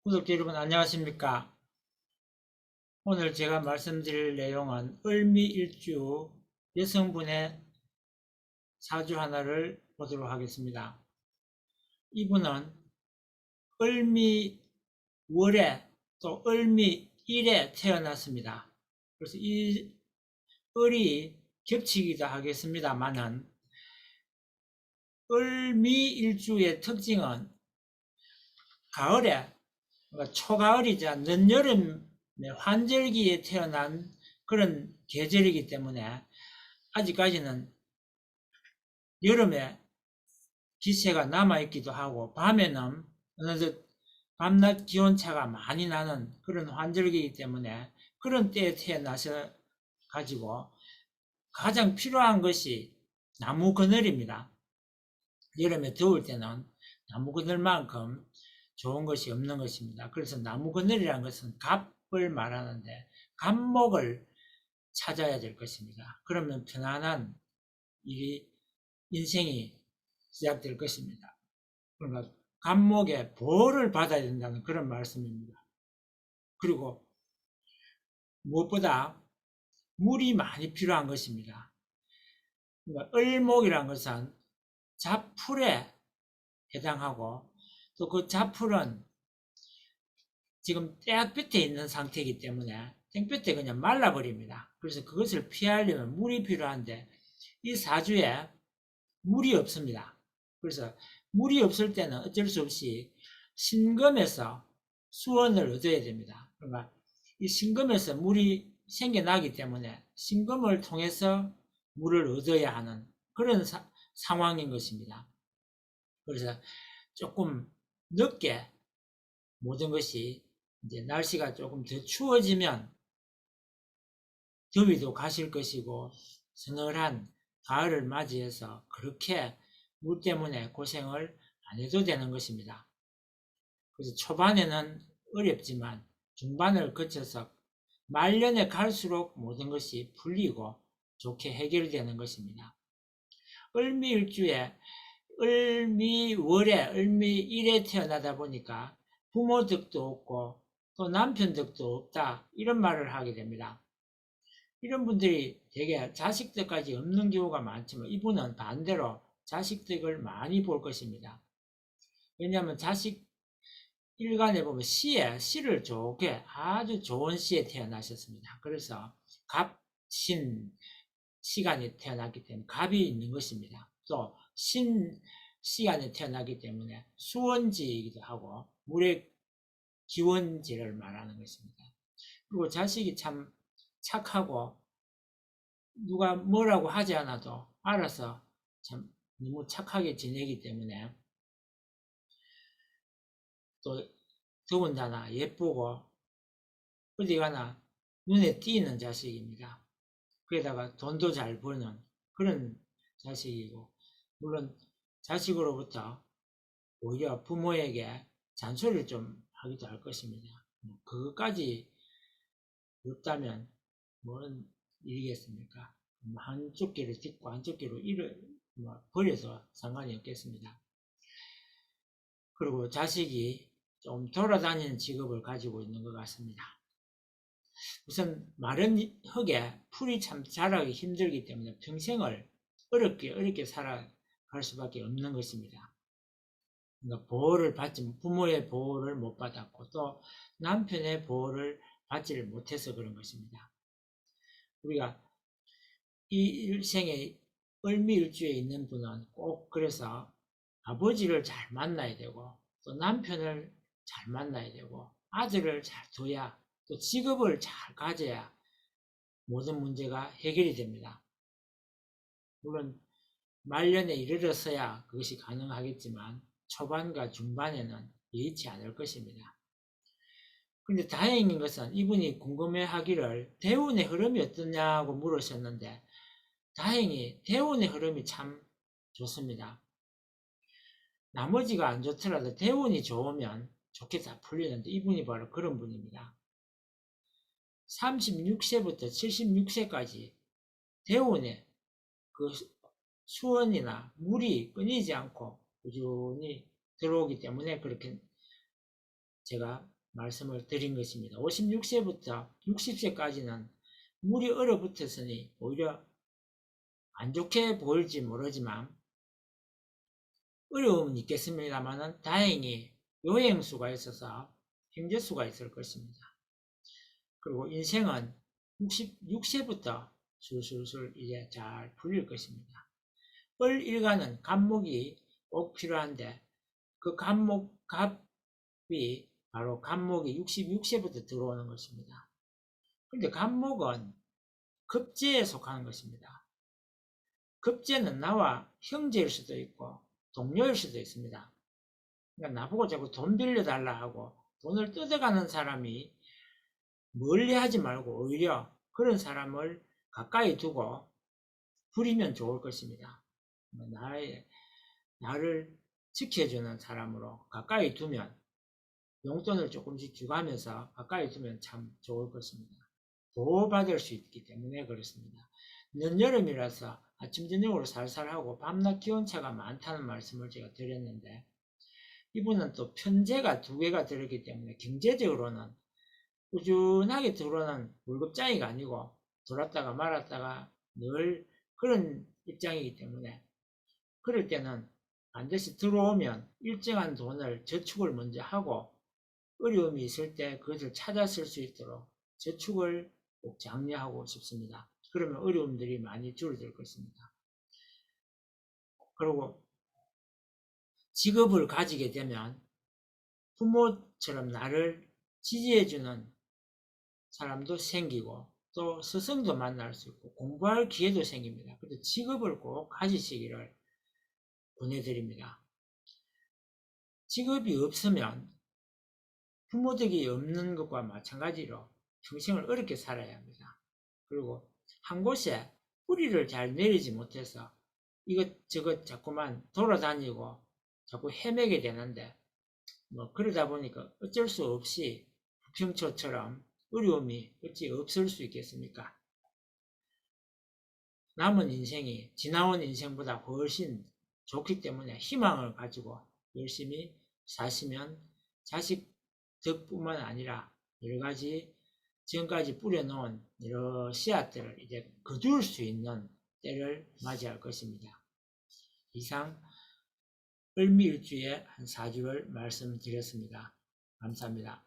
구독자 여러분 안녕하십니까? 오늘 제가 말씀드릴 내용은 을미일주 여성분의 사주 하나를 보도록 하겠습니다. 이분은 을미월에 또 을미일에 태어났습니다. 그래서 이 을이 겹치기도 하겠습니다만은 을미일주의 특징은 가을에, 그러니까 초가을이자 늦여름의 환절기에 태어난 그런 계절이기 때문에 아직까지는 여름에 기세가 남아있기도 하고 밤에는 어느덧 밤낮 기온차가 많이 나는 그런 환절기이기 때문에 그런 때에 태어나서 가지고 가장 필요한 것이 나무 그늘입니다. 여름에 더울 때는 나무 그늘만큼 좋은 것이 없는 것입니다. 그래서 나무 그늘이라는 것은 갑을 말하는데 갑목을 찾아야 될 것입니다. 그러면 편안한 일이 인생이 시작될 것입니다. 그러니까 갑목의 보호를 받아야 된다는 그런 말씀입니다. 그리고 무엇보다 물이 많이 필요한 것입니다. 그러니까 을목이라는 것은 잡풀에 해당하고 또 그 잡풀은 지금 땡볕에 있는 상태이기 때문에 땡볕에 그냥 말라버립니다. 그래서 그것을 피하려면 물이 필요한데 이 사주에 물이 없습니다. 그래서 물이 없을 때는 어쩔 수 없이 신금에서 수원을 얻어야 됩니다. 그러니까 이 신금에서 물이 생겨나기 때문에 신금을 통해서 물을 얻어야 하는 그런 상황인 것입니다. 그래서 조금 늦게 모든 것이 이제 날씨가 조금 더 추워지면 더위도 가실 것이고 서늘한 가을을 맞이해서 그렇게 물 때문에 고생을 안 해도 되는 것입니다. 그래서 초반에는 어렵지만 중반을 거쳐서 말년에 갈수록 모든 것이 풀리고 좋게 해결되는 것입니다. 을미일주에 을미월에 을미일에 태어나다 보니까 부모 덕도 없고 또 남편 덕도 없다 이런 말을 하게 됩니다. 이런 분들이 되게 자식 덕까지 없는 경우가 많지만 이분은 반대로 자식 덕을 많이 볼 것입니다. 왜냐하면 자식 일간에 보면 시를 좋게 아주 좋은 시에 태어나셨습니다. 그래서 갑신 시간에 태어났기 때문에 갑이 있는 것입니다. 또 신 시간에 태어나기 때문에 수원지이기도 하고 물의 기원지를 말하는 것입니다. 그리고 자식이 참 착하고 누가 뭐라고 하지 않아도 알아서 참 너무 착하게 지내기 때문에 또 더군다나 예쁘고 어디 가나 눈에 띄는 자식입니다. 그에다가 돈도 잘 버는 그런 자식이고 물론 자식으로부터 오히려 부모에게 잔소리를 좀 하기도 할 것입니다. 그것까지 없다면 뭔 일이겠습니까? 한쪽 귀를 듣고 한쪽 귀로 이를 버려서 상관이 없겠습니다. 그리고 자식이 좀 돌아다니는 직업을 가지고 있는 것 같습니다. 우선 마른 흙에 풀이 참 자라기 힘들기 때문에 평생을 어렵게 살아갈 수밖에 없는 것입니다. 그러니까 보호를 받지, 부모의 보호를 못 받았고 또 남편의 보호를 받지를 못해서 그런 것입니다. 우리가 이 일생에 을미일주에 있는 분은 꼭 그래서 아버지를 잘 만나야 되고 또 남편을 잘 만나야 되고 아들을 잘 둬야 또 직업을 잘 가져야 모든 문제가 해결이 됩니다. 물론 말년에 이르러서야 그것이 가능하겠지만 초반과 중반에는 여의치 않을 것입니다. 근데 다행인 것은 이분이 궁금해하기를 대운의 흐름이 어떠냐고 물으셨는데 다행히 대운의 흐름이 참 좋습니다. 나머지가 안 좋더라도 대운이 좋으면 좋게 다 풀리는데 이분이 바로 그런 분입니다. 36세부터 76세까지 대운에 그 수원이나 물이 끊이지 않고 꾸준히 들어오기 때문에 그렇게 제가 말씀을 드린 것입니다. 56세부터 60세까지는 물이 얼어붙었으니 오히려 안 좋게 보일지 모르지만 어려움은 있겠습니다만 다행히 요행수가 있어서 힘재수가 있을 것입니다. 그리고 인생은 66세부터 술술술 이제 잘 풀릴 것입니다. 을일간은 갑목이 꼭 필요한데 그 갑이 바로 갑목이 66세부터 들어오는 것입니다. 그런데 갑목은 급제에 속하는 것입니다. 급제는 나와 형제일 수도 있고 동료일 수도 있습니다. 그러니까 나보고 자꾸 돈 빌려달라 하고 돈을 뜯어가는 사람이 멀리 하지 말고 오히려 그런 사람을 가까이 두고 부리면 좋을 것입니다. 나를 지켜주는 사람으로 가까이 두면 용돈을 조금씩 주가면서 가까이 두면 참 좋을 것입니다. 보호받을 수 있기 때문에 그렇습니다. 늦여름이라서 아침 저녁으로 살살하고 밤낮 기온차가 많다는 말씀을 제가 드렸는데 이분은 또 편제가 2개가 들었기 때문에 경제적으로는 꾸준하게 들어오는 월급장이가 아니고 돌았다가 말았다가 늘 그런 입장이기 때문에 그럴 때는 반드시 들어오면 일정한 돈을 저축을 먼저 하고 어려움이 있을 때 그것을 찾아 쓸 수 있도록 저축을 꼭 장려하고 싶습니다. 그러면 어려움들이 많이 줄어들 것입니다. 그리고 직업을 가지게 되면 부모처럼 나를 지지해주는 사람도 생기고 또 스승도 만날 수 있고 공부할 기회도 생깁니다. 그래서 직업을 꼭 가지시기를 권해드립니다. 직업이 없으면 부모덕이 없는 것과 마찬가지로 평생을 어렵게 살아야 합니다. 그리고 한 곳에 뿌리를 잘 내리지 못해서 이것저것 자꾸만 돌아다니고 자꾸 헤매게 되는데 그러다 보니까 어쩔 수 없이 부평초처럼 어려움이 어찌 없을 수 있겠습니까? 남은 인생이 지나온 인생보다 훨씬 좋기 때문에 희망을 가지고 열심히 사시면 자식 덕뿐만 아니라 여러가지 지금까지 뿌려놓은 여러 씨앗들을 이제 거둘 수 있는 때를 맞이할 것입니다. 이상 을미일주의 한 4주를 말씀드렸습니다. 감사합니다.